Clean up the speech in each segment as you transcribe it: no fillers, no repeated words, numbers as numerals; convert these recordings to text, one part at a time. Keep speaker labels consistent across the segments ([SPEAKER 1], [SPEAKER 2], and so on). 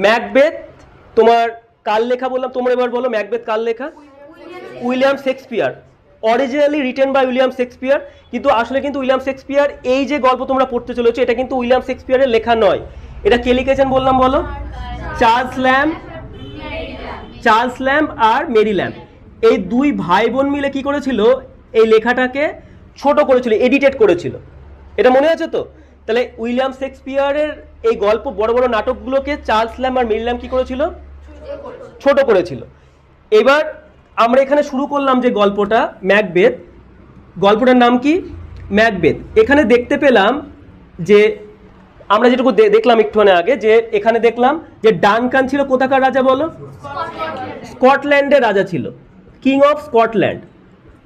[SPEAKER 1] Macbeth তোমার কার লেখা বললাম, তোমরা এবার বলো ম্যাকবেথ কার লেখা? William Shakespeare. Originally written by William Shakespeare, কিন্তু আসলে কিন্তু উইলিয়াম শেক্সপিয়ার এই যে গল্প তোমরা পড়তে চলেছো এটা কিন্তু উইলিয়াম শেক্সপিয়ারের লেখা নয়। এটা কে লিখেছেন বললাম বলো? চার্লস ল্যাম্ব আর মেরি ল্যাম্ব। এই দুই ভাই বোন মিলে কি করেছিল, এই লেখাটাকে ছোট করেছিল, এডিটেড করেছিল। এটা মনে আছে তো? তাহলে উইলিয়াম শেক্সপিয়ারের এই গল্প বড় বড় নাটকগুলোকে চার্লস ল্যাম্ব আর মেরি ল্যাম্ব কি করেছিল, ছোট করেছিল। এবার আমরা এখানে শুরু করলাম যে গল্পটা ম্যাকবেথ, গল্পটার নাম কি? ম্যাকবেথ। এখানে দেখতে পেলাম যে আমরা যেটুকু দেখলাম একটুখানি আগে, যে এখানে দেখলাম যে ডানকান ছিল কোথাকার রাজা বলো? স্কটল্যান্ডের রাজা ছিল, কিং অফ স্কটল্যান্ড।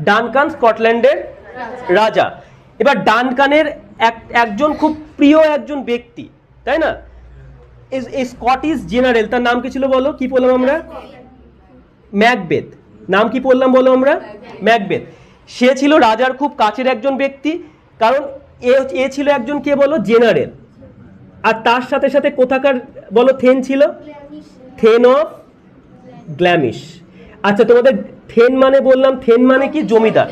[SPEAKER 1] ডানকান স্কটল্যান্ডের রাজা। এবার ডানকানের একজন খুব প্রিয় একজন ব্যক্তি, তাই না? এই স্কটিশ জেনারেল, তার নাম কি ছিল বলো? কি বললাম আমরা? ম্যাকবেথ। নাম কি বললাম বলো আমরা? ম্যাকবেথ। সে ছিল রাজার খুব কাছের একজন ব্যক্তি, কারণ এ ছিল একজন কে বলো? জেনারেল। আর তার সাথে সাথে কোথাকার বলো? থেন ছিল, থেন অফ গ্ল্যামিশ। আচ্ছা, তোমাদের থেন মানে বললাম, থেন মানে কি? জমিদার।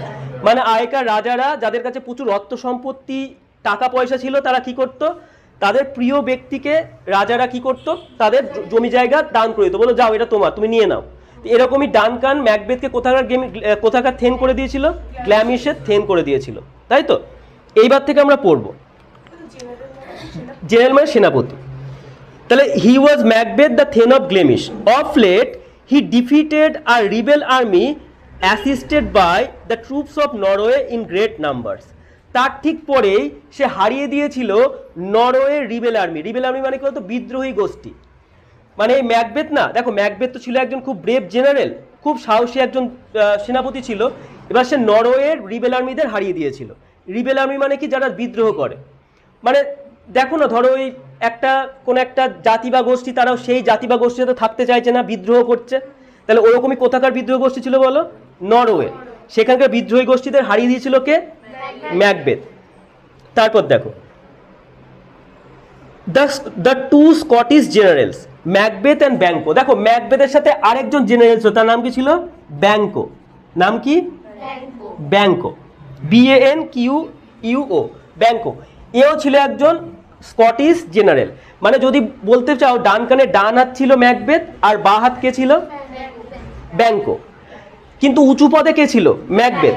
[SPEAKER 1] মানে আগেকার রাজারা যাদের কাছে প্রচুর অর্থ সম্পত্তি টাকা পয়সা ছিল, তারা কি করত, তাদের প্রিয় ব্যক্তিকে রাজারা কি করত, তাদের জমি জায়গা দান করে দিত, বলো যাও এটা তোমার, তুমি নিয়ে নাও। এরকমই ডানকান ম্যাকবেথকে কোথাকার থেন করে দিয়েছিল? গ্ল্যামিশের থেন করে দিয়েছিল, তাই তো? এইবার থেকে আমরা পড়বো জেনারেল মানে সেনাপতি। তাহলে he was Macbeth the thane of Glamis. Of late he defeated আর rebel army assisted by the troops of Norway in great numbers. তার ঠিক পরেই সে হারিয়ে দিয়েছিল Norway rebel army. Rebel army মানে কি বলতো? বিদ্রোহী গোষ্ঠী। মানে এই ম্যাকবেথ না, দেখো ম্যাকবেথ তো ছিল একজন খুব ব্রেভ জেনারেল, খুব সাহসী একজন সেনাপতি ছিল। এবার সে নরওয়ের রিবেল আর্মিদের হারিয়ে দিয়েছিল। রিবেল আর্মি মানে কি? যারা বিদ্রোহ করে। মানে দেখো না, ধরো ওই কোন একটা জাতি বা গোষ্ঠী, তারাও সেই জাতি বা গোষ্ঠীর সাথে থাকতে চাইছে না, বিদ্রোহ করছে। তাহলে ওরকমই কোথাকার বিদ্রোহ গোষ্ঠী ছিল বলো? নরওয়ে। সেখানকার বিদ্রোহী গোষ্ঠীদের হারিয়ে দিয়েছিল কে? ম্যাকবেথ। তারপর দেখো the two Scottish generals Macbeth and Banquo. দেখো ম্যাকবেথের সাথে আরেকজন জেনারেল ছিল, তার নাম কি ছিল? ব্যাংকো। নাম কি? ব্যাংকো। BANQUO, Banquo. এও ছিল একজন স্কটিশ জেনারেল। মানে যদি বলতে চাও, ডানকানের ডান হাত ছিল ম্যাকবেথ আর বাঁ হাত কে ছিল? ব্যাংকো। কিন্তু উঁচু পদে কে ছিল? ম্যাকবেথ।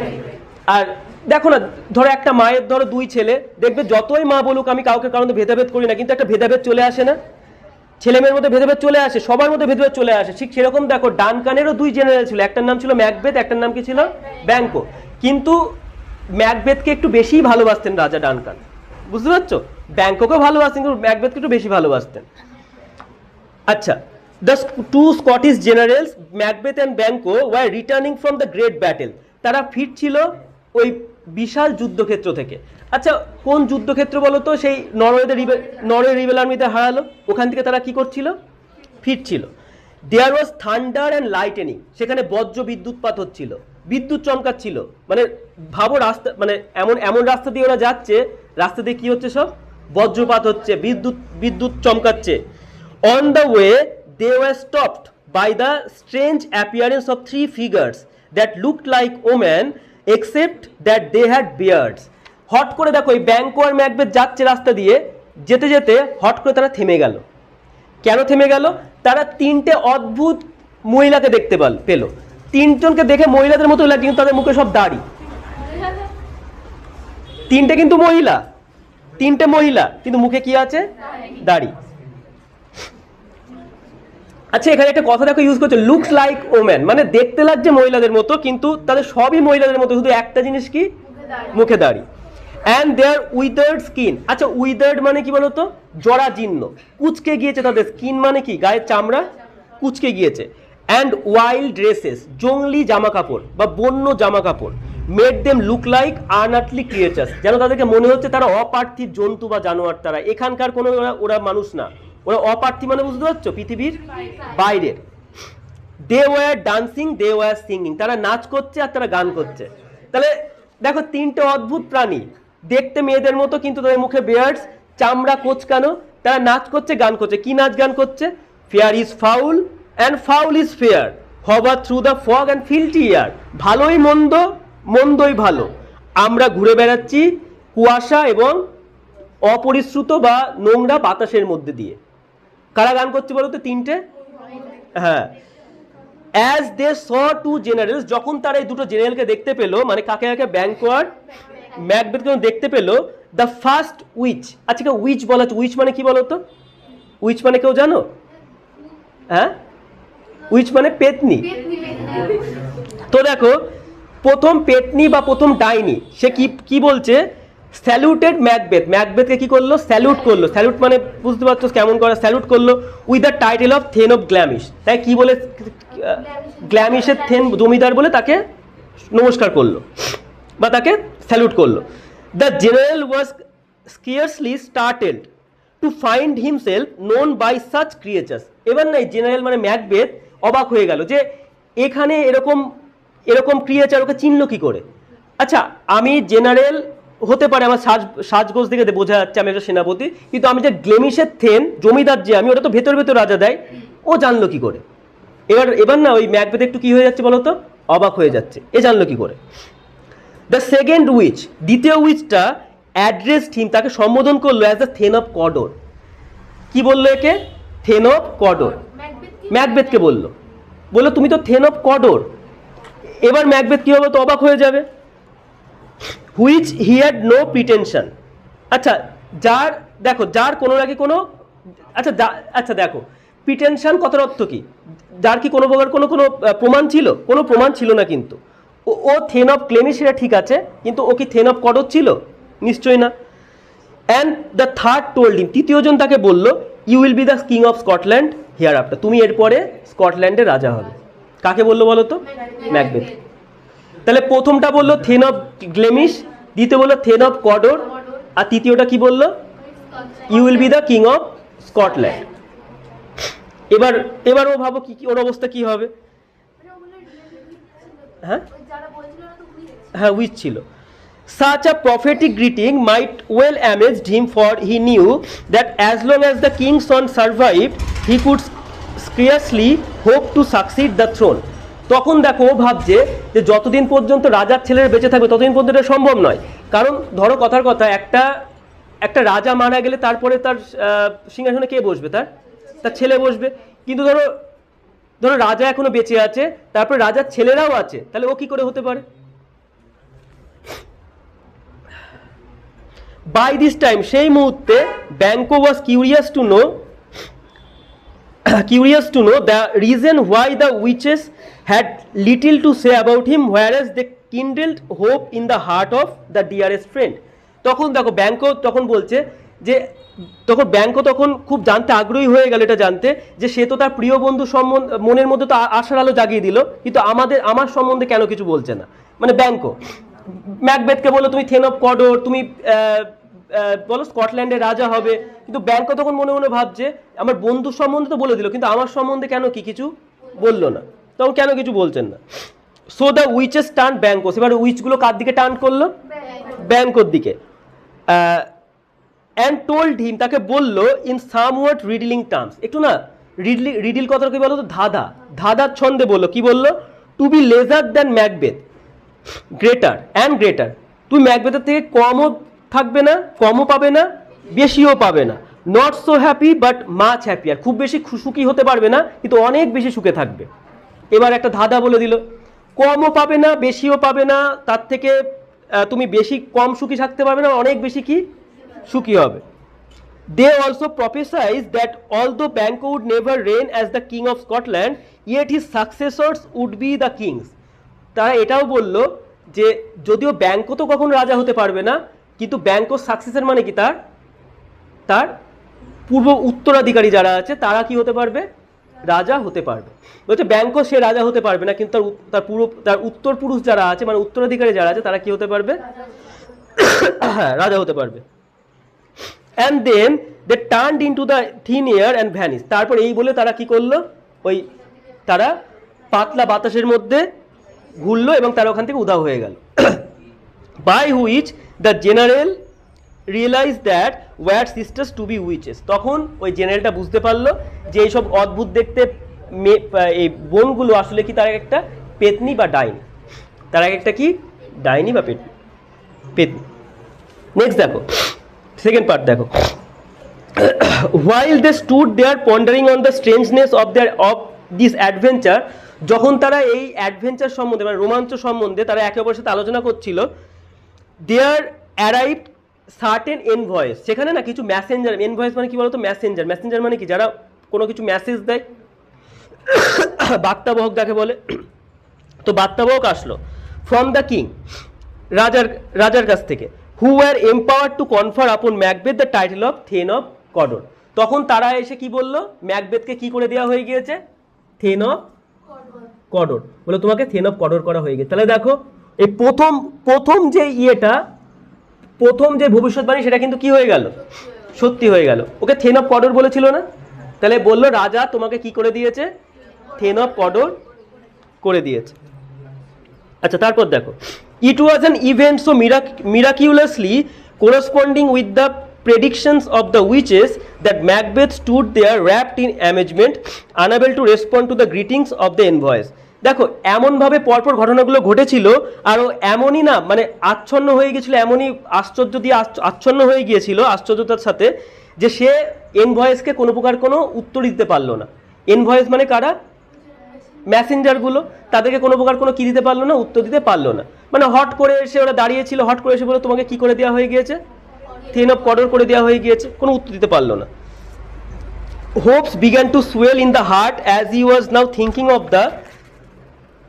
[SPEAKER 1] আর দেখো না, ধরো একটা মায়ের ধরো দুই ছেলে, দেখবে যতই মা বলুক আমি কাউকে কারণে ভেদাভেদ করি না, কিন্তু একটা ভেদাভেদ চলে আসে না? ছেলে মেয়ের মধ্যে ভেদাভেদ চলে আসে, সবার মধ্যে ভেদাভেদ চলে আসে। ঠিক সেরকম দেখো ডানকানেরও দুই জেনারেল ছিল, একটার নাম ছিল ম্যাকবেথ, একটার নাম কি ছিল? ব্যাংকো। কিন্তু ম্যাকবেথকে একটু বেশি ভালোবাসতেন রাজা ডানকান, বুঝতে পারছো? ব্যাংকোকে ভালোবাসতেন কিন্তু ম্যাকবেথকে একটু বেশি ভালোবাসতেন। আচ্ছা, the two Scottish generals Macbeth and Banquo were returning from the great battle. তারা ফিরছিল ওই বিশাল যুদ্ধক্ষেত্র থেকে। আচ্ছা, কোন যুদ্ধক্ষেত্র বলো তো? সেই নরওয়ে রিবেল আর্মিতে হারালো, ওখান থেকে তারা কি করছিল? ফিরছিল। দেয়ার ওয়াজ থান্ডার অ্যান্ড লাইটেনিং। সেখানে বজ্র বিদ্যুৎপাত হচ্ছিল, বিদ্যুৎ চমকাচ্ছিল। মানে ভাবো রাস্তা, মানে এমন রাস্তা দিয়ে ওরা যাচ্ছে, রাস্তা দিয়ে কি হচ্ছে? সব বজ্রপাত হচ্ছে, বিদ্যুৎ চমকাচ্ছে। On the way they were stopped by the strange appearance of three figures that looked like woman except that they had beards. হট করে দেখো এই ব্যাংকো আর ম্যাকবেথ যাচ্ছে রাস্তা দিয়ে, যেতে যেতে হট করে তারা থেমে গেল। কেন থেমে গেল? তারা তিনটে অদ্ভুত মহিলাকে দেখতে পেল। তিনজনকে দেখে মহিলাদের মতো লাগে, কিন্তু তাদের মুখে সব দাড়ি। তিনটে মহিলা কিন্তু মুখে কি আছে? দাড়ি। আচ্ছা, এখানে একটা কথা দেখো ইউজ করছে, লুকস লাইক ওম্যান, মানে দেখতে লাগছে মহিলাদের মতো, কিন্তু তাদের সবই মহিলাদের মতো, শুধু একটা জিনিস কি? মুখে দাড়ি। And their withered skin. আচ্ছা, উইদার্ড মানে কি বলতো? জরাজীর্ণ, কুচকে গিয়েছে তাদের। স্কিন মানে কি? গায়ের চামড়া কুচকে গিয়েছে। অ্যান্ড ওয়াইল্ড ড্রেসেস, জঙ্গলি জামা কাপড় বা বন্য জামা কাপড়, made them look like আনআর্থলি creatures, যেন তাদেরকে মনে হচ্ছে তারা অপার্থিব জন্তু বা জানোয়ার। তারা এখানকার কোনো, ওরা মানুষ না, ওরা অপার্থিব। মানে বুঝতে পারছো? পৃথিবীর বাইরের। They were dancing, they were singing, তারা নাচ করছে আর তারা গান করছে। তাহলে দেখো তিনটে অদ্ভুত প্রাণী, দেখতে মেয়েদের মতো কিন্তু তাদের মুখে বিয়ার্ডস, চামড়া কোচকানো, তারা নাচ করছে গান করছে। কি নাচ গান করছে? Fair is foul and foul is fair, hover through the fog and filthy air, ভালোই মন্দ, মন্দই ভালো, আমরা ঘুরে বেড়াচ্ছি কুয়াশা এবং অপরিশ্রুত বা নোংরা বাতাসের মধ্যে দিয়ে। কারা গান করছে বলো তো? তিনটে। হ্যাঁ, as they saw two generals, যখন তারা এই দুটো জেনারেলকে দেখতে পেলো, মানে কাকে কাকে? ব্যাংকো আর ম্যাকবেথকে দেখতে পেলো, দ্য ফার্স্ট উইচ। আচ্ছা, উইচ বলা হচ্ছে, উইচ মানে কি বলো তো? উইচ মানে কেউ জানো? হ্যাঁ, উইচ মানে পেতনি। তো দেখো, প্রথম পেতনি বা প্রথম ডাইনি সে কি বলছে? স্যালুটেড ম্যাকবেথ, ম্যাকবেথকে কি করলো? স্যালুট করলো। স্যালুট মানে বুঝতে পারছো কেমন করে? স্যালুট করলো with the title of thane of Glamis. তাই কি বলে? গ্ল্যামিশের থেন জমিদার বলে তাকে নমস্কার করলো বা তাকে স্যালুট করলো। The general was scarcely started to find himself known by such creatures. এবার না, জেনারেল মানে ম্যাকবেথ অবাক হয়ে গেল যে এখানে এরকম এরকম ক্রিয়েচার ওকে চিনল কি করে? আচ্ছা, আমি জেনারেল হতে পারে, আমার সাজগোজ দেখে বোঝা যাচ্ছে আমি একটা সেনাপতি, কিন্তু আমি যে গ্লেমিশের থেন জমিদার যে আমি, ওটা তো ভেতর ভেতর রাজা দেয়, ও জানলো কি করে? এবার না ওই ম্যাকবেথ একটু কি হয়ে যাচ্ছে বলো তো? অবাক হয়ে যাচ্ছে, এ জানলো কি করে? দ্য সেকেন্ড উইচ, দ্বিতীয় উইচটা অ্যাড্রেসড হিম, তাকে সম্বোধন করলো অ্যাজ দ্য থেন অফ কডর। কি বললো একে? Then of কডর। ম্যাকবেথকে বললো তুমি তো থেন অফ কডর। এবার ম্যাকবেথ কি হবে? তো অবাক হয়ে যাবে। Which he had no pretension. আচ্ছা, যার কোনো নাকি কোনো, আচ্ছা দেখো, প্রিটেনশন কথার অর্থ কি? যার কি কোনো প্রকার কোনো প্রমাণ ছিল? কোনো প্রমাণ ছিল না, কিন্তু ও থেন অফ ক্লেমিশ, সেটা ঠিক আছে, কিন্তু ও কি থেন অফ কডর ছিল? নিশ্চয়ই না। And the third told him, তৃতীয় জন তাকে বললো, you will be the king of Scotland hereafter, তুমি এরপরে স্কটল্যান্ডের রাজা হবে। কাকে বললো বলো তো? ম্যাকবেথ। তাহলে প্রথমটা বললো থেন অফ গ্লেমিশ, দ্বিতীয় বললো থেন অফ কডর, আর তৃতীয়টা কি বললো? You will be the king of Scotland. এবার ও ভাবো কি ওর অবস্থা কি হবে? হ্যাঁ, উইচ ছিল। Such a prophetic greeting might well amazed him, for he knew that as long as the king's son survived, he could scarcely hope to succeed the throne. তখন দেখো ও ভাবছে যে যতদিন পর্যন্ত রাজার ছেলের বেঁচে থাকবে ততদিন পর্যন্ত এটা সম্ভব নয়। কারণ ধরো কথার কথা, একটা রাজা মারা গেলে তারপরে তার সিংহাসনে কে বসবে? তার ছেলে বসবে। কিন্তু ধরো রাজা এখনো বেঁচে আছে, তারপরে রাজার ছেলেরাও আছে, তাহলে ও কি করে হতে পারে? By this time, সেই মুহূর্তে Banquo was curious to know the reason why the witches had little to say about him, whereas they kindled hope in the heart of the dearest friend. তখন দেখো ব্যাংকো তখন বলছে যে, Banquo খুব জানতে আগ্রহী হয়ে গেল, এটা জানতে যে সে তো তার প্রিয় বন্ধু মনের মধ্যে তো আশার আলো জাগিয়ে দিল, কিন্তু আমার সম্বন্ধে কেন কিছু বলছে না? মানে ব্যাংকো ম্যাকবেথকে বললো তুমি থেন অফ কডর, তুমি বলো স্কটল্যান্ডের রাজা হবে, কিন্তু ব্যাংকো তখন মনে মনে ভাবছে আমার বন্ধুর সম্বন্ধে তো বলে দিল, কিন্তু আমার সম্বন্ধে কেন কিছু বললো না? তখন কেন কিছু বলছেন না? So the witches turn Banquo, এবার উইচগুলো কার দিকে টার্ন করলো? ব্যাংকোর দিকে। অ্যান্ড টোল্ড হিম, তাকে বললো ইন সামওয়াট রিডলিং টার্মস, একটু না রিডিল কথা কি বলো তো? ধাঁধার ছন্দে বললো। কি বললো? To be lesser than Macbeth, greater and greater, তুমি ম্যাকবেথের থেকে কমও থাকবে না, কমও পাবে না, বেশিও পাবে না। Not so happy but much happier, খুব বেশি সুখী হতে পারবে না, কিন্তু অনেক বেশি সুখে থাকবে। এবার একটা ধাঁধা বলে দিল, কমও পাবে না, বেশিও পাবে না, তার থেকে তুমি কম সুখী থাকতে পারবে না, অনেক বেশি কি সুখী হবে। They also prophesied that although Banquo would never reign as the king of Scotland, yet his successors would be the kings. তারা এটাও বলল যে যদিও ব্যাংকো তো কখনো রাজা হতে পারবে না, কিন্তু ব্যাংকোর সাকসেসর মানে কি তার পূর্ব উত্তরাধিকারী যারা আছে তারা কি হতে পারবে? রাজা হতে পারবে। বলছে ব্যাংকো সে রাজা হতে পারবে না, কিন্তু তার উত্তর পুরুষ যারা আছে, মানে উত্তরাধিকারী যারা আছে, তারা কি হতে পারবে? রাজা হতে পারবে। And then they turned into the thin air and vanished. তারপর এই বলে তারা কি করলো? তারা পাতলা বাতাসের মধ্যে ঘুরলো এবং তারা ওখান থেকে উধাও হয়ে গেল। By which the general realize that weird sisters to be witches, তখন ওই জেনারেলটা বুঝতে পারলো যে এইসব অদ্ভুত দেখতে এই বোনগুলো আসলে কি তার একটা পেতনি বা ডাইনি, তার একটা কি ডাইনি বা পেতনি। পেতনি। নেক্সট দেখো, সেকেন্ড পার্ট দেখো। while they stood there pondering on the strangeness of this adventure, যখন তারা এই অ্যাডভেঞ্চার সম্বন্ধে মানে রোমাঞ্চ সম্বন্ধে তারা একে অপরের সাথে আলোচনা করছিল, দেয়ার অ্যারাইভড সার্টেন এনভয়েস, সেখানে না কিছু মেসেঞ্জার, এনভয়েস মানে কি বলতো মেসেঞ্জার, মেসেঞ্জার মানে কি যারা কোনো কিছু মেসেজ দেয়, বার্তাবাহক যাকে বলে। তো বার্তাবাহক আসলো ফ্রম দ্য কিং, রাজার কাছ থেকে, who were empowered to confer upon Macbeth the title of thane of Cawdor. তখন তারা এসে কি বললো, ম্যাকবেথকে কি করে দেওয়া হয়ে গিয়েছে, থেন অফ কডর, বলে তোমাকে থেন অফ কডর করা হয়ে গেছে। তাহলে দেখো এই প্রথম যে ইয়েটা, প্রথম যে ভবিষ্যৎবাণী সেটা কিন্তু কি হয়ে গেল, সত্যি হয়ে গেল। ওকে থেন অফ কডর বলেছিল না, তাহলে বললো রাজা তোমাকে কি করে দিয়েছে, থেন অফ কডর করে দিয়েছে। আচ্ছা তারপর দেখো, it was an event so miraculously corresponding with the predictions of the witches that Macbeth stood there wrapped in amazement, unable to respond to the greetings of the envoys. দেখো এমনভাবে পরপর ঘটনাগুলো ঘটেছিল, আর এমনই না মানে আচ্ছন্ন হয়ে গিয়েছিল, এমনই আশ্চর্য দিয়ে আচ্ছন্ন হয়ে গিয়েছিল আশ্চর্যতার সাথে, যে সে এনভয়েসকে কোনো প্রকার কোনো উত্তর দিতে পারলো না। এনভয়েস মানে কারা, মেসেঞ্জারগুলো, তাদেরকে কোনো প্রকার কোনো কি দিতে পারলো না, উত্তর দিতে পারলো না। মানে হট করে এসে ওরা দাঁড়িয়েছিল, হট করে এসে বলে তোমাকে কি করে দেওয়া হয়ে গিয়েছে, থেন অফ কডর করে দেওয়া হয়ে গিয়েছে, কোনো উত্তর দিতে পারলো না। Hopes began to swell in the heart as he was now thinking of the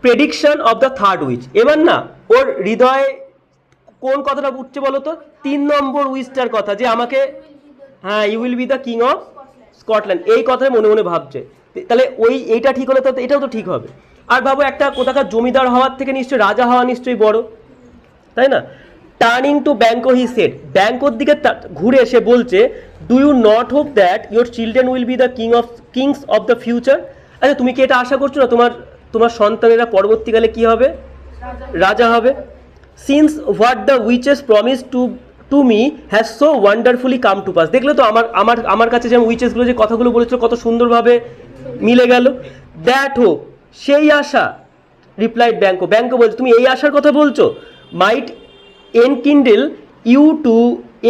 [SPEAKER 1] prediction of the third witch. এবার না ওর হৃদয়ে কোন কথাটা উঠছে বলো তো, 3 নম্বর উইচটার কথা, যে আমাকে হ্যাঁ you will be the king of Scotland, এই কথাই মনে মনে ভাবছে। তাহলে এইটা ঠিক হলে তো এটাও তো ঠিক হবে। আর ভাবো একটা কোথাকার জমিদার হওয়ার থেকে নিশ্চয়ই রাজা হওয়া নিশ্চয়ই বড়, তাই না। Turning to Banquo he said, ব্যাংকোর দিকে ঘুরে এসে বলছে, do you not hope that your children will be the kings of the future. আচ্ছা তুমি কি এটা আশা করছো না তোমার সন্তানেরা পরবর্তীকালে কি হবে, রাজা হবে। Since what the witches promise to me has so wonderfully come to pass. দেখলে তো আমার কাছে যেমন উইচেসগুলো যে কথাগুলো বলেছিল কত সুন্দরভাবে মিলে গেল। দ্যাট হোপ, সেই আশা, রিপ্লাইড ব্যাংকো বলছে তুমি এই আশার কথা বলছো, মাইট enkindle you to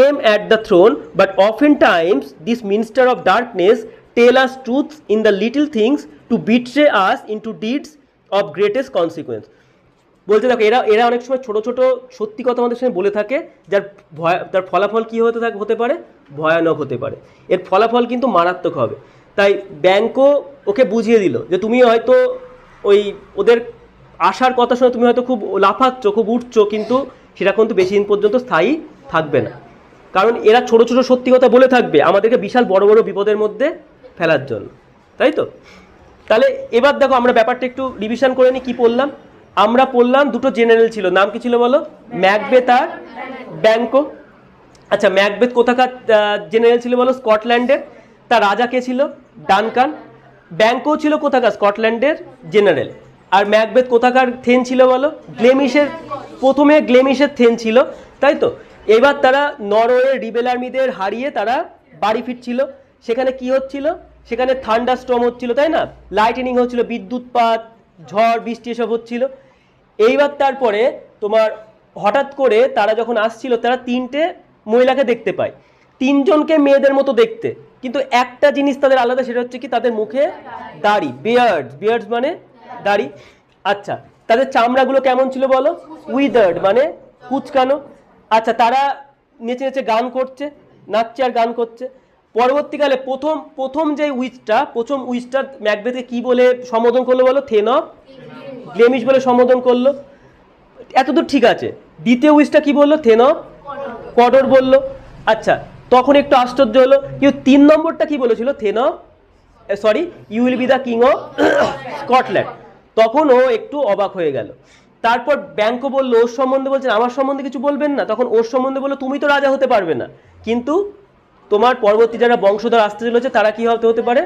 [SPEAKER 1] aim at the throne, but oftentimes this minister of darkness tell us truths in the little things to betray us into deeds of greatest consequence. বলতে দেখো এরা অনেক সময় ছোট ছোট সত্যি কথা আমাদের সঙ্গে বলে থাকে, যার ফলাফল কি হতে পারে, ভয়ানক হতে পারে, এর ফলাফল কিন্তু মারাত্মক হবে। তাই ব্যাংকো ওকে বুঝিয়ে দিল যে তুমি হয়তো ওই ওদের আশার কথা শুনে তুমি হয়তো খুব লাফাচ্ছ, খুব উঠছো, কিন্তু সেটা কিন্তু বেশি দিন পর্যন্ত স্থায়ী থাকবে না, কারণ এরা ছোট ছোট সত্যি কথা বলে থাকবে আমাদেরকে বিশাল বড় বড় বিপদের মধ্যে ফেলার জন্য, তাই তো। তাহলে এবার দেখো আমরা ব্যাপারটা একটু রিভিশন করে নিই। কি পড়লাম আমরা, পড়লাম দুটো জেনারেল ছিল, নাম কি ছিল বলো, ম্যাকবেথ আর ব্যাংকো। আচ্ছা ম্যাকবেথ কোথাকার জেনারেল ছিল বলো, স্কটল্যান্ডের। তার রাজা কে ছিল, ডানকান। ব্যাংকো ছিল কোথাকার, স্কটল্যান্ডের জেনারেল। আর ম্যাকবেথ কোথাকার থেন ছিল বলো, গ্লেমিশের, প্রথমে গ্লেমিশের থেন ছিল, তাই তো। এবার তারা নরওয়ে রিবেল আর্মিদের হারিয়ে তারা বাড়ি ফিরছিল। সেখানে কি হচ্ছিল, সেখানে থান্ডার স্টর্ম হচ্ছিল, তাই না, লাইটেনিং হচ্ছিল, বিদ্যুৎপাত, ঝড় বৃষ্টি এসব হচ্ছিল। এইবার তারপরে তোমার হঠাৎ করে তারা যখন আসছিল, তারা 3টে মহিলাকে দেখতে পায়, 3জনকে মেয়েদের মতো দেখতে, কিন্তু একটা জিনিস তাদের আলাদা, সেটা হচ্ছে কি তাদের মুখে দাড়ি, বিয়ার্ডস মানে দাড়ি। আচ্ছা তাদের চামড়াগুলো কেমন ছিল বলো, উইদার্ড মানে কুচকানো। আচ্ছা তারা নেচে নেচে গান করছে, নাচছে আর গান করছে। পরবর্তীকালে প্রথম যে উইচটা ম্যাকবেথকে কি বলে সম্বোধন করলো বলো, থেন অফ গ্লেমিশ বলে সম্বোধন করলো, এতদূর ঠিক আছে। দ্বিতীয় উইচটা কি বললো, থেন অফ কডর বললো। আচ্ছা তখন একটু আশ্চর্য হলো, কিন্তু 3 নম্বরটা কি বলেছিল, then of you will be the king of Scotland. তখন ও একটু অবাক হয়ে গেল। তারপর ব্যাংকো বললো, ওর সম্বন্ধে বলছেন, আমার সম্বন্ধে কিছু বলবেন না। তখন ওর সম্বন্ধে বললো, তুমি তো রাজা হতে পারবে না, কিন্তু তোমার পরবর্তী যারা বংশধর আসতে চলেছে তারা কি হতে পারে,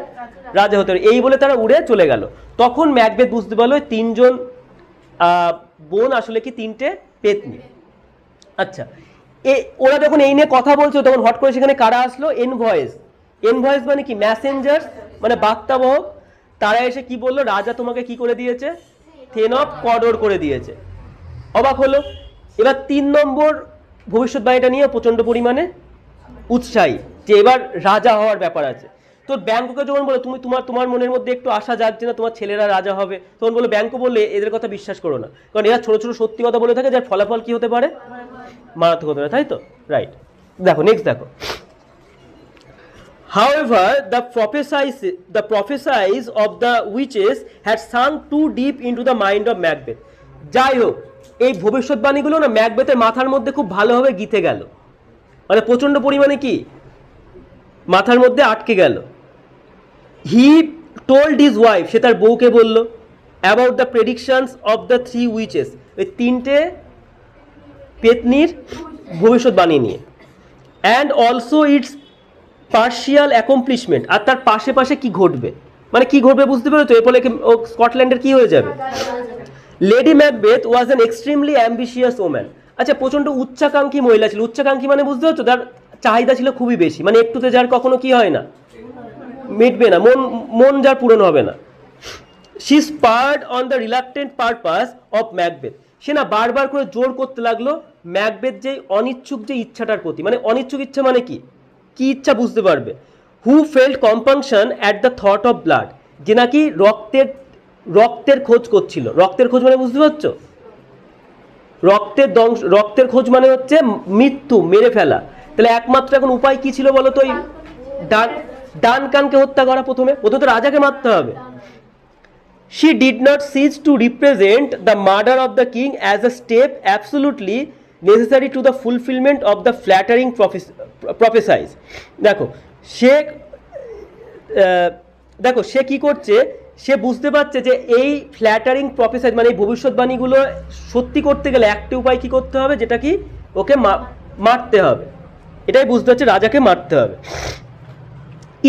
[SPEAKER 1] রাজা হতে পারে। এই বলে তারা উড়ে চলে গেল। তখন ম্যাকবেথ বুঝতে পারলো 3জন বোন আসলে কি 3টে পেতনি। আচ্ছা ওরা যখন এই নিয়ে কথা বলছো তখন হট করে সেখানে কারা আসলো? এনভয়েস। এনভয়েস মানে কি? মেসেঞ্জার, মানে বার্তাবহক। তারা এসে কি বললো? রাজা তোমাকে কি করে দিয়েছে? থেন অফ কডর করে দিয়েছে। অবাক হলো। এবার 3 নম্বর ভবিষ্যৎবাণীটা নিয়ে প্রচন্ড পরিমাণে উৎসাহী যে এবার রাজা হওয়ার ব্যাপার আছে। তো ব্যাংককে যখন বলে তুমি তোমার মনের মধ্যে একটু আশা জাগছে না তোমার ছেলেরা রাজা হবে, তখন বলে ব্যাংক বললে এদের কথা বিশ্বাস করো না, কারণ এরা ছোট ছোট সত্যি কথা বলে থাকে যার ফলাফল কি হতে পারে? মারাত্মক হতে পারে, তাই তো? রাইট। দেখো নেক্সট দেখো। However, the prophecies of the witches had sunk too deep into the mind of Macbeth. যাই হোক, এই ভবিষ্যৎবাণীগুলো না ম্যাকবেথের মাথার মধ্যে খুব ভালোভাবে গিথে গেল, মানে প্রচন্ড পরিমাণে কি মাথার মধ্যে আটকে গেল। হি টোল্ড হিজ ওয়াইফ, সে তার বউকে বলল, about the predictions of the 3 witches, ওই 3টে পেতনির ভবিষ্যৎবাণী নিয়ে। And also its partial accomplishment, আর তার পাশে পাশে কি ঘটবে, মানে কি ঘটবে বুঝতে পেরেছো? তো এরপরে ও স্কটল্যান্ডের কি হয়ে যাবে? Lady Macbeth was an extremely ambitious woman. আচ্ছা, প্রচন্ড উচ্চাকাঙ্ক্ষী মহিলা ছিল। উচ্চাকাঙ্ক্ষী মানে বুঝতে পারছো? তার চাহিদা ছিল খুবই বেশি, মানে একটুতে যার কখনো কি হয় না, মিটবে না, মন যার পূরণ হবে না। She spurred on the reluctant purpose of Macbeth, সে না বারবার করে জোর করতে লাগলো ম্যাকবেথ যে অনিচ্ছুক যে ইচ্ছাটার প্রতি। মানে অনিচ্ছুক ইচ্ছা মানে কি কি ইচ্ছা বুঝতে পারবে? Who felt compunction at the thought of blood, যে নাকি রক্তের খোঁজ করছিল। রক্তের খোঁজ মানে বুঝতে পারছো? রক্তের খোঁজ মানে হচ্ছে মৃত্যু, মেরে ফেলা। তাহলে একমাত্র এখন উপায় কি ছিল বলো তো? ডানকানকে হত্যা করা। প্রথমে তো রাজাকে মারতে হবে। She did not cease to represent the murder of the king as a step absolutely necessary to the fulfillment of the flattering prophecies. দেখো সে কি করছে, সে বুঝতে পারছে যে এই ফ্ল্যাটারিং প্রফেসাইজ মানে এই ভবিষ্যৎবাণীগুলো সত্যি করতে গেলে একটি উপায় কি করতে হবে, যেটা কি ওকে মারতে হবে। এটাই বুঝতে পারছে, রাজাকে মারতে হবে।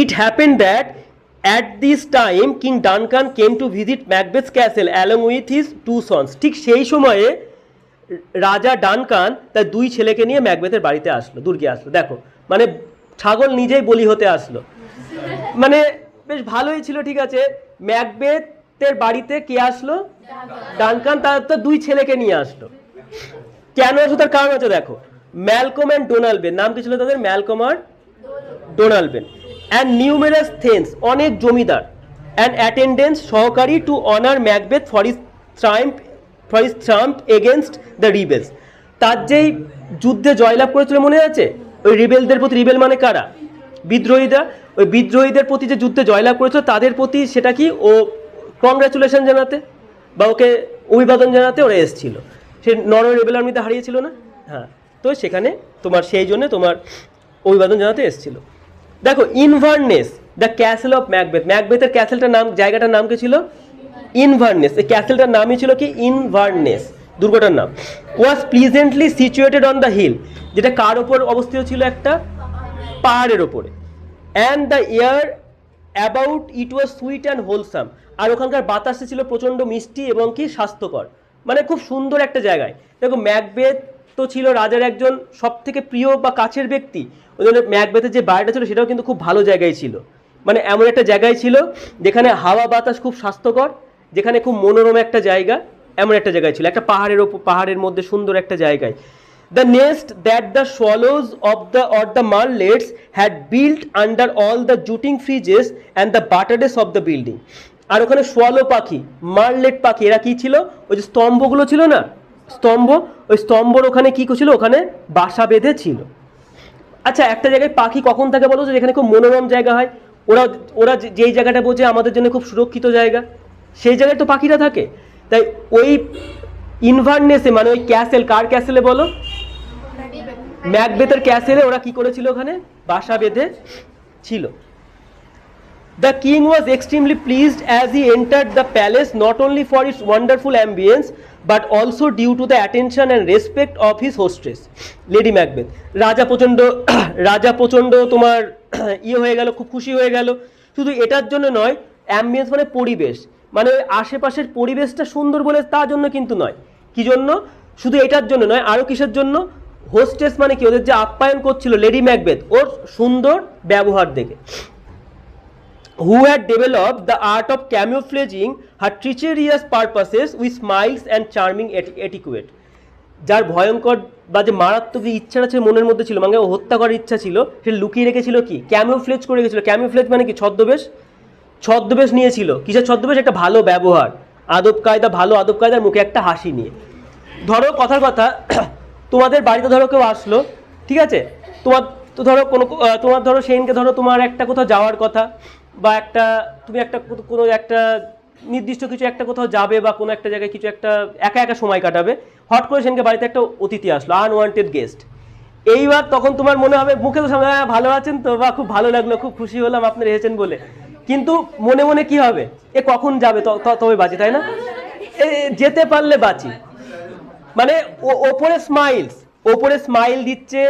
[SPEAKER 1] It happened that at this time King Duncan came to visit Macbeth's castle along with his 2 sons. ঠিক সেই সময়ে রাজা ডানকান তার 2 ছেলেকে নিয়ে ম্যাকবেথের বাড়িতে আসলো, দুর্গে আসলো। দেখো মানে ছাগল নিজেই বলি হতে আসলো, মানে বেশ ভালোই ছিল। ঠিক আছে, ম্যাকবেথের বাড়িতে কে আসলো? ডানকান তার তো 2 ছেলেকে নিয়ে আসলো। কেন আসলো তার কারণ আছে দেখো। ম্যালকম অ্যান্ড ডোনাল্ডবেন, নাম কি ছিল তাদের? ম্যালকম আর ডোনাল্ডবেন। অ্যান্ড নিউমেরাস থেন্স, অনেক জমিদার। অ্যান্ড অ্যাটেন্ডেন্স, সহকারী, to honour Macbeth for his triumph against the rebels. তার যেই যুদ্ধে জয়লাভ করেছিল মনে আছে? ওই রিবেলদের প্রতি, রিবেল মানে কারা? বিদ্রোহীরা। ওই বিদ্রোহীদের প্রতি যে যুদ্ধে জয়লাভ করেছিল তাদের প্রতি সেটা কি ও কংগ্রাচুলেশন জানাতে বা ওকে অভিবাদন জানাতে ওরা এসেছিল। সে নরওয়ে রেবেল আর্মিতে হারিয়েছিল না? হ্যাঁ, তো সেখানে তোমার সেই জন্য তোমার অভিবাদন জানাতে এসেছিল। দেখো ইনভারনেস, দ্য ক্যাসেল অফ ম্যাকবেথ। ম্যাকবেথের ক্যাসেলটার নাম, জায়গাটার নাম কি ছিল? ইনভারনেস। এই ক্যাসেলটার নামই ছিল কি? ইনভারনেস, দুর্গটার নাম। Was pleasantly situated on the hill, যেটা কার ওপর অবস্থিত ছিল? একটা পাহাড়ের ওপরে। And the air about it was sweet and wholesome, আর ওখানকার বাতাসে ছিল প্রচণ্ড মিষ্টি এবং কি স্বাস্থ্যকর, মানে খুব সুন্দর একটা জায়গায়। দেখো ম্যাকবেথ তো ছিল রাজার একজন সব থেকে প্রিয় বা কাছের ব্যক্তি, ওই জন্য ম্যাকবেথের যে বাড়িটা ছিল সেটাও কিন্তু খুব ভালো জায়গায় ছিল। মানে এমন একটা জায়গায় ছিল যেখানে হাওয়া বাতাস খুব স্বাস্থ্যকর, যেখানে খুব মনোরম একটা জায়গা, এমন একটা জায়গায় ছিল, একটা পাহাড়ের মধ্যে সুন্দর একটা জায়গায়। The nest that the swallows or the martlets had built under all the jutting fridges and the buttresses of the building. আর ওখানে সোয়ালো পাখি, মার্লেট পাখি, এরা কি ছিল? ওই যে স্তম্ভগুলো ছিল না, স্তম্ভ, ওই স্তম্ভর ওখানে কি ছিল? ওখানে বাসা বেঁধে ছিল। আচ্ছা, একটা জায়গায় পাখি কখন থাকে বলো? যেখানে খুব মনোরম জায়গা হয়, ওরা যেই জায়গাটা বোঝে আমাদের জন্য খুব সুরক্ষিত জায়গা, সেই জায়গায় তো পাখিরা থাকে। তাই ওই ইনভারনেসে মানে ওই ক্যাসেল, কার ক্যাসেলে বলো? ম্যাকবেথের ক্যাসেলে ওরা কি করেছিল? ওখানে বাসা বেঁধে ছিল। The king was extremely pleased as he entered the palace, not only for its wonderful ambience but also due to the attention and respect of his hostess, Lady Macbeth. রাজা প্রচন্ড তোমার হয়ে গেল, খুব খুশি হয়ে গেল। শুধু এটার জন্য নয়, অ্যাম্বিয়েন্স মানে পরিবেশ, মানে ওই আশেপাশের পরিবেশটা সুন্দর বলে তার জন্য কিন্তু নয়। কি জন্য? শুধু এটার জন্য নয়, আরও কিসের জন্য? হোস্টেস মানে কি, ওদের যে আপ্যায়ন করছিল লেডি ম্যাকবেথ, ওর সুন্দর ব্যবহার দেখে। who had developed the art of camouflaging her treacherous purposes with smiles and charming etiquette, যার ভয়ঙ্কর বা যে মারাত্মক ইচ্ছাটা ছিল মনের মধ্যে ছিল, মানে হত্যা করার ইচ্ছা ছিল, সে লুকিয়ে রেখেছিল কি, ক্যামোফ্লেজ করে রেখেছিল। ক্যামোফ্লেজ মানে কি, ছদ্মবেশ, ছদ্মবেশ নিয়েছিল। কিসের ছদ্মবেশ? একটা ভালো ব্যবহার, আদব কায়দা, ভালো আদব কায়দার, মুখে একটা হাসি নিয়ে। ধরো কথার কথা, তোমাদের বাড়িতে ধরো কেউ আসলো, ঠিক আছে, তোমার তো ধরো তোমার ধরো সেদিনকে ধরো তোমার একটা কোথাও যাওয়ার কথা, বা একটা তুমি একটা কোনো একটা নির্দিষ্ট কিছু একটা কোথাও যাবে, বা কোনো একটা জায়গায় কিছু একটা একা একা সময় কাটাবে, হট করে সেদিনকে বাড়িতে একটা অতিথি আসলো, আনওয়ান্টেড গেস্ট। এইবার তখন তোমার মনে হবে, মুখে তো সামনে ভালো আছেন তো, বা খুব ভালো লাগলো, খুব খুশি হলাম আপনি এসেছেন বলে, কিন্তু মনে মনে কি হবে, এ কখন যাবে তবে বাঁচি, তাই না? যেতে পারলে বাঁচি। মানে ওপরে স্মাইল দিচ্ছে,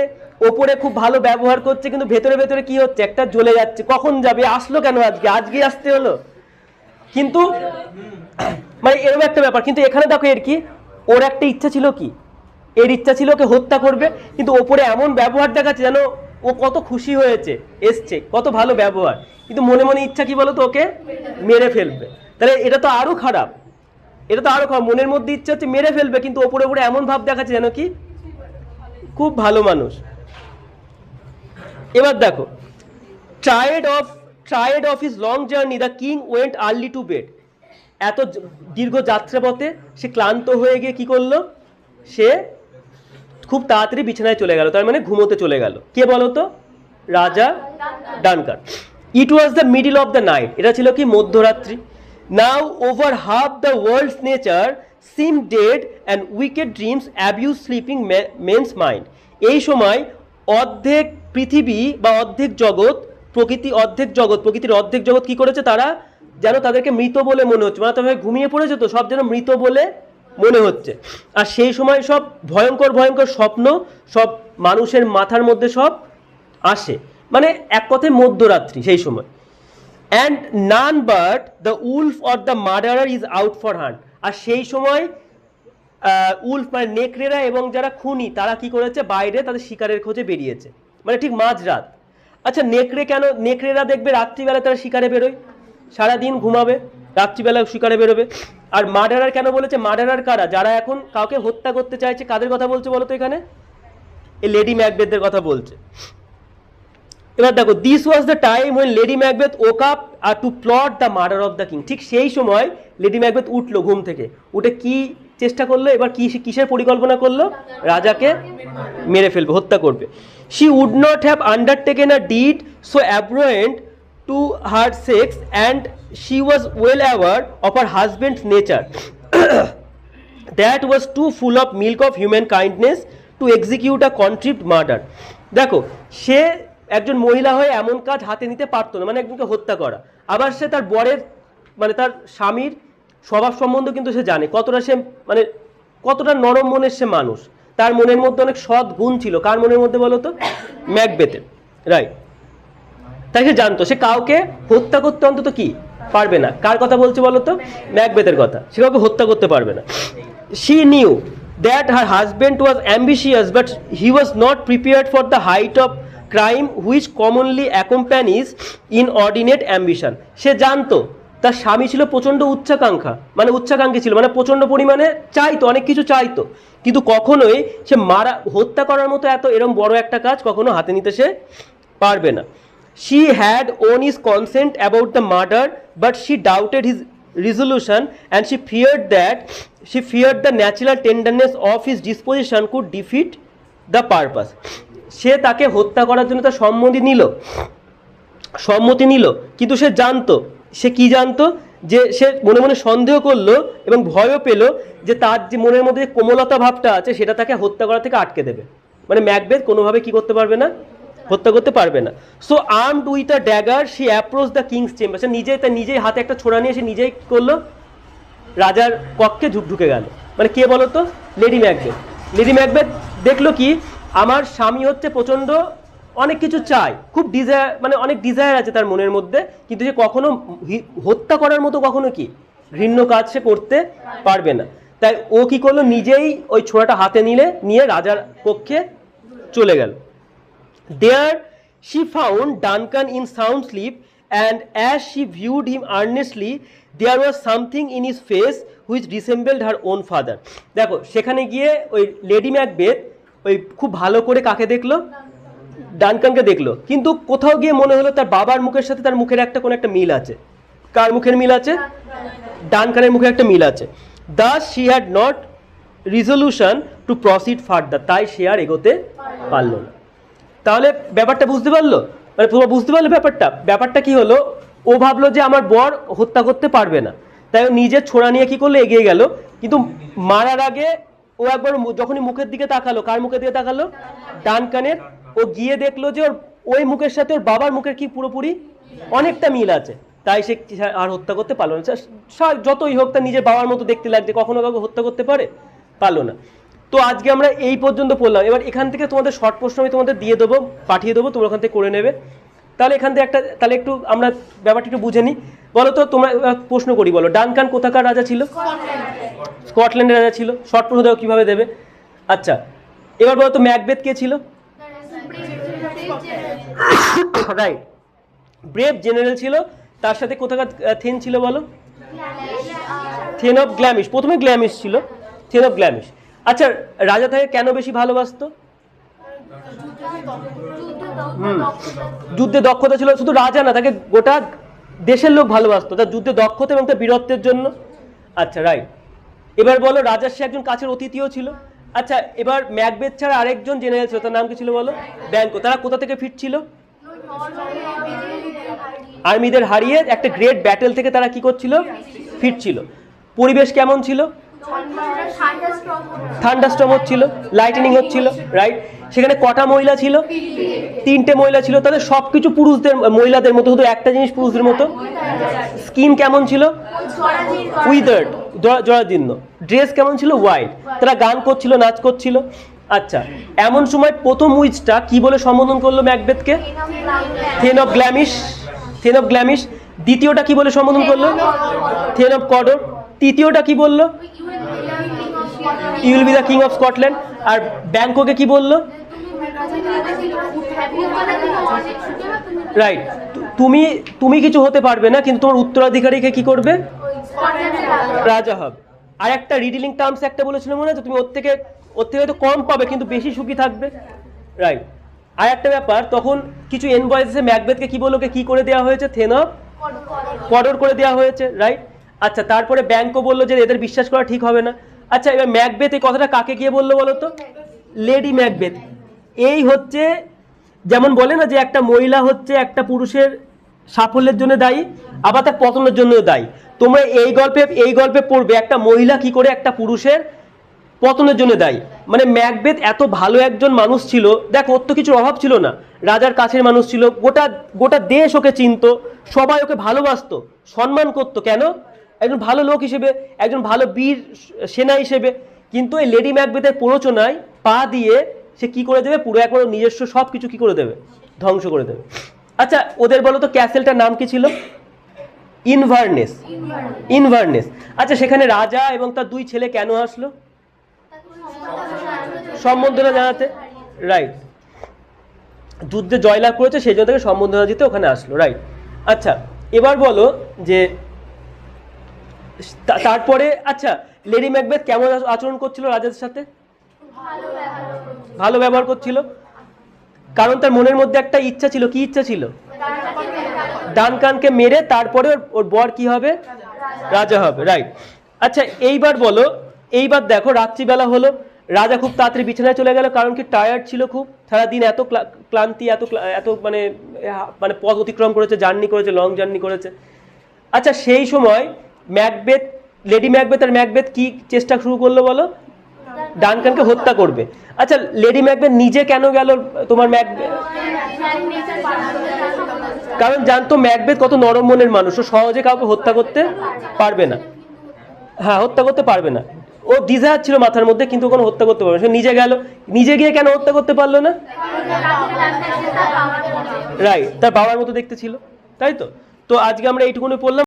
[SPEAKER 1] ওপরে খুব ভালো ব্যবহার করছে, কিন্তু ভেতরে ভেতরে কি হচ্ছে, একটা জ্বলে যাচ্ছে, কখন যাবে, আসলো কেন আজকে আসতে হলো। কিন্তু মানে এরকম একটা ব্যাপার। কিন্তু এখানে দেখো এর কি, ওর একটা ইচ্ছা ছিল কি, এর ইচ্ছা ছিল ওকে হত্যা করবে, কিন্তু ওপরে এমন ব্যবহার দেখাচ্ছে যেন ও কত খুশি হয়েছে, এসছে, কত ভালো ব্যবহার, কিন্তু মনে মনে ইচ্ছা কি বলতো, ওকে মেরে ফেলবে। তাহলে এটা তো আরো খারাপ, মনের মধ্যে ইচ্ছা হচ্ছে মেরে ফেলবে, কিন্তু ওপরে ওপরে এমন ভাব দেখাচ্ছে যেন কি খুব ভালো মানুষ। এবার দেখো, tired of his long journey, the king went early to bed. এত দীর্ঘ যাত্রাপথে সে ক্লান্ত হয়ে গিয়ে কি করলো, সে খুব তাড়াতাড়ি বিছানায় চলে গেল, তার মানে ঘুমোতে চলে গেল। কে বলতো? রাজা Duncan. It was the middle of the night, এটা ছিল কি মধ্যরাত্রি। Now over half the world's nature seem dead and wicked dreams abuse sleeping men's mind. এই সময় অর্ধেক পৃথিবী বা অর্ধেক জগৎ, প্রকৃতির অর্ধেক জগৎ কি করেছে, তারা যেন তাদেরকে মৃত বলে মনে হচ্ছে, মানে তবে ঘুমিয়ে পড়েছে তো, সব যেন মৃত বলে মনে হচ্ছে। আর সেই সময় সব ভয়ঙ্কর ভয়ঙ্কর স্বপ্ন সব মানুষের মাথার মধ্যে সব আসে, মানে এক কথায় মধ্যরাত্রি সেই সময়। And none but the wolf or the murderer is out for hunt. আর সেই সময় উলফ মানে নেকড়েরা এবং যারা খুনি, তারা কি করেছে, বাইরে তাদের শিকারের খোঁজে বেরিয়েছে, মানে ঠিক মাঝরাত। আচ্ছা, নেকড়েরা দেখবে রাত্রিবেলা তারা শিকারে বেরোয়, সারাদিন ঘুমাবে, রাত্রিবেলা শিকারে বেরোবে। আর মার্ডারার কেন বলেছে? মার্ডারার কারা? যারা এখন কাউকে হত্যা করতে চাইছে। কাদের কথা বলছে বলো তো এখানে? এই লেডি ম্যাকবেথের কথা বলছে। এবার দেখো, this was the time when Lady Macbeth woke up আর to plot the murder of the king. ঠিক সেই সময় লেডি ম্যাকবেথ উঠলো ঘুম থেকে, উঠে কি চেষ্টা করলো, এবার কিসের পরিকল্পনা করলো? রাজাকে মেরে ফেলবে, হত্যা করবে। She would not have undertaken a deed so abhorrent to her sex and she was well aware of her husband's nature that was too full of milk of human kindness to execute a contrived murder. দেখো, সে একজন মহিলা হয়ে এমন কাজ হাতে নিতে পারতো না, মানে একজনকে হত্যা করা। আবার সে তার বরের, মানে তার স্বামীর স্বভাব সম্বন্ধে কিন্তু সে জানে, কতটা নরম মনের সে মানুষ, তার মনের মধ্যে অনেক সৎ গুণ ছিল। কার মনের মধ্যে বলো তো? ম্যাকবেথের, রাইট। তাই সে জানতো সে কাউকে হত্যা করতে অন্তত কি পারবে না। কার কথা বলছে বলো তো? ম্যাকবেথের কথা। সে কাউকে হত্যা করতে পারবে না। She knew that her husband was ambitious but he was not prepared for the height of crime which commonly accompanies inordinate ambition. সে জানতো তার স্বামী ছিল প্রচণ্ড উচ্চাকাঙ্ক্ষী ছিল, মানে প্রচণ্ড পরিমাণে চাইতো, অনেক কিছু চাইতো, কিন্তু কখনোই সে হত্যা করার মতো এরকম বড় একটা কাজ কখনো হাতে নিতে সে পারবে না। She had won his consent about the murder but she doubted his resolution and she feared the natural tenderness of his disposition could defeat the purpose. সে তাকে হত্যা করার জন্য তার সম্মতি নিল, কিন্তু সে জানতো, যে সে মনে মনে সন্দেহ করলো এবং ভয়ও পেল যে তার যে মনের মধ্যে কোমলতা ভাবটা আছে সেটা তাকে হত্যা করা থেকে আটকে দেবে, মানে ম্যাকবেথ কোনোভাবে কি করতে পারবে না, হত্যা করতে পারবে না। So armed with a dagger she approach the king's chamber. সে নিজেই হাতে একটা ছোড়া নিয়ে সে নিজেই করলো, রাজার কক্ষে ঢুকে গেল। মানে কে বলতো? লেডি ম্যাকবেথ দেখলো কি, আমার স্বামী হচ্ছে প্রচণ্ড অনেক কিছু চায়, খুব অনেক ডিজায়ার আছে তার মনের মধ্যে, কিন্তু সে কখনো হত্যা করার মতো কখনো কি ঘৃণ্য কাজ সে করতে পারবে না। তাই ও কি করলো, নিজেই ওই ছোড়াটা হাতে নিয়ে রাজার কক্ষে চলে গেল। There she found Duncan in sound sleep, and as she viewed him earnestly, there was something in his face which resembled her own father. দেখো সেখানে গিয়ে ওই লেডি ম্যাকবেথ ওই খুব ভালো করে কাকে দেখলো, ডানকানকে দেখলো, কিন্তু কোথাও গিয়ে মনে হলো তার বাবার মুখের সাথে তার মুখের একটা কোনো একটা মিল আছে। কার মুখের মিল আছে? ডানকানের মুখে একটা মিল আছে। Thus she had not resolution to proceed further, তাই সে আর এগোতে পারলো না। তাহলে ব্যাপারটা বুঝতে পারলো, মানে তোমরা বুঝতে পারলে ব্যাপারটা কি হলো, ও ভাবলো যে আমার বর হত্যা করতে পারবে না, তাই ও নিজের ছোড়া নিয়ে কি করলো, এগিয়ে গেল। কিন্তু মারার আগে ও একবার যখনই মুখের দিকে তাকালো, কার মুখের দিকে তাকালো? ডানকানের। ও গিয়ে দেখলো যে ওই মুখের সাথে ওর বাবার মুখের কি পুরোপুরি অনেকটা মিল আছে, তাই সে আর হত্যা করতে পারলো না। যতই হোক তার নিজের বাবার মতো দেখতে লাগছে, কখনো কাউকে হত্যা করতে পারলো না। তো আজকে আমরা এই পর্যন্ত পড়লাম। এবার এখান থেকে তোমাদের শর্ট প্রশ্ন আমি তোমাদের দিয়ে দেবো, পাঠিয়ে দেবো, তোমরা ওখান থেকে করে নেবে। তাহলে এখান থেকে তাহলে একটু আমরা ব্যাপারটা একটু বুঝে নিই। বলো তো, তোমরা প্রশ্ন করি, বলো ডানকান কোথাকার রাজা ছিল? স্কটল্যান্ডের রাজা ছিল। শর্ট প্রশ্ন দেওয়া কীভাবে দেবে? আচ্ছা, এবার বলো তো ম্যাকবেথ কে ছিল? রাইট, ব্রেভ জেনারেল ছিল। তার সাথে কোথাকার থেন ছিল বলো? Thane of Glamis. প্রথমে গ্ল্যামিশ ছিল, থেন অফ গ্ল্যামিশ। আচ্ছা, রাজা তাকে কেন বেশি ভালোবাসতো? যুদ্ধে দক্ষতা ছিল। শুধু রাজা না, তাকে গোটা দেশের লোক ভালোবাসতো তার যুদ্ধে দক্ষতা এবং তার বীরত্বের জন্য। আচ্ছা, রাইট। এবার বলো রাজার সে একজন কাছের অতিথিও ছিল। আচ্ছা, এবার ম্যাকবেথ ছাড়া আরেকজন জেনারেল ছিল, তার নাম কি ছিল বলো? ব্যাংকো। তারা কোথা থেকে ফিরছিল? আর্মিদের হারিয়ে একটা গ্রেট ব্যাটেল থেকে তারা কি করছিল? ফিরছিল। পরিবেশ কেমন ছিল? থান্ডারস্টর্ম হচ্ছিল, লাইটেনিং হচ্ছিল, রাইট। সেখানে কটা মহিলা ছিল? 3টে মহিলা ছিল। তাদের সবকিছু মহিলাদের মতো, শুধু একটা জিনিস পুরুষদের মতো। স্কিন কেমন ছিল? উইদার্ড, জরাজীর্ণ। ড্রেস কেমন ছিল? হোয়াইট। তারা গান করছিল, নাচ করছিল। আচ্ছা, এমন সময় প্রথম উইচটা কি বলে সম্বোধন করলো ম্যাকবেথকে? Thane of Glamis. Thane of Glamis. দ্বিতীয়টা কি বলে সম্বোধন করলো? Then of কডর। তৃতীয়টা কি বললো? You will be the king of Scotland. আর ব্যাংককে কি বললো? রাইট, তুমি কিছু হতে পারবে না, কিন্তু তোমার উত্তরাধিকারীকে কি করবে? রাজা হবে। আর একটা রিডিলিং টার্মস একটা বলেছিল মনে আছে? তুমি ওর থেকে হয়তো কম পাবে, কিন্তু বেশি সুখী থাকবে, রাইট। আর একটা ব্যাপার, তখন কিছু এনভয়েসে ম্যাকবেথকে কি বলো, কি করে দেওয়া হয়েছে? থেন অফ কডর করে দেওয়া হয়েছে, রাইট। আচ্ছা, তারপরে ব্যাংকও বললো যে এদের বিশ্বাস করা ঠিক হবে না। আচ্ছা, এবার ম্যাকবেথ এই কথাটা কাকে গিয়ে বললো বলো তো? Lady Macbeth. এই হচ্ছে, যেমন বলে না যে একটা মহিলা হচ্ছে একটা পুরুষের সাফল্যের জন্য দায়ী, আবার তার পতনের জন্য দায়ী। তোমরা এই গল্পে পড়বে একটা মহিলা কি করে একটা পুরুষের পতনের জন্য দায়ী। মানে ম্যাকবেথ এত ভালো একজন মানুষ ছিল, দেখো ওর তো কিছুর অভাব ছিল না, রাজার কাছের মানুষ ছিল, গোটা দেশ ওকে চিনতো, সবাই ওকে ভালোবাসতো, সম্মান করতো। কেন? একজন ভালো লোক হিসেবে, একজন ভালো বীর সেনা হিসেবে। কিন্তু এই লেডি ম্যাকবেথের প্ররোচনায় পা দিয়ে সে কি করে দেবে? পুরো একবার নিজস্ব সব কিছু কি করে দেবে? ধ্বংস করে দেবে। আচ্ছা, ওদের বলো তো ক্যাসেলটার নাম কি ছিল? ইনভারনেস। আচ্ছা, সেখানে রাজা এবং তার 2 ছেলে কেন আসলো? সম্বর্ধনা জানাতে, রাইট। যুদ্ধে জয়লাভ করেছে সেই জন্য তাকে সম্বর্ধনা দিতে ওখানে আসলো, রাইট। আচ্ছা, এবার বলো যে তারপরে, আচ্ছা, লেডি ম্যাকবেথ কেমন আচরণ করছিল রাজাদের সাথে? ভালো ব্যবহার করছিল, কারণ তার মনের মধ্যে একটা ইচ্ছা ছিল। কি ইচ্ছা ছিল? ডানকানকে মেরে তারপরে ওর বর কি হবে? রাজা হবে, রাইট। আচ্ছা, এইবার বলো, এইবার দেখো রাত্রিবেলা হলো, রাজা খুব তাড়াতাড়ি বিছানায় চলে গেল, কারণ কি টায়ার্ড ছিল খুব, সারাদিন এত ক্লান্তি, এত মানে পথ অতিক্রম করেছে, জার্নি করেছে, লং জার্নি করেছে। আচ্ছা, সেই সময় লেডি ম্যাকবেথ আর ম্যাকবেথ কি চেষ্টা শুরু করলো বলো? ডানকানকে হত্যা করবে। আচ্ছা, লেডি ম্যাকবেথ নিজে কেন গেল তোমার কারণ জানতো ম্যাকবেথ কত নরম মনের মানুষ, ও সহজে কাউকে হত্যা করতে পারবে না। হ্যাঁ, হত্যা করতে পারবে না। ও ডিজায়ার ছিল মাথার মধ্যে, কিন্তু কোনো হত্যা করতে পারবে না। সে নিজে গেল, নিজে গিয়ে কেন হত্যা করতে পারলো না? রাইট, তার বাবার মতো দেখতে ছিল, তাই তো। তো আজকে আমরা এইটুকুনি পড়লাম।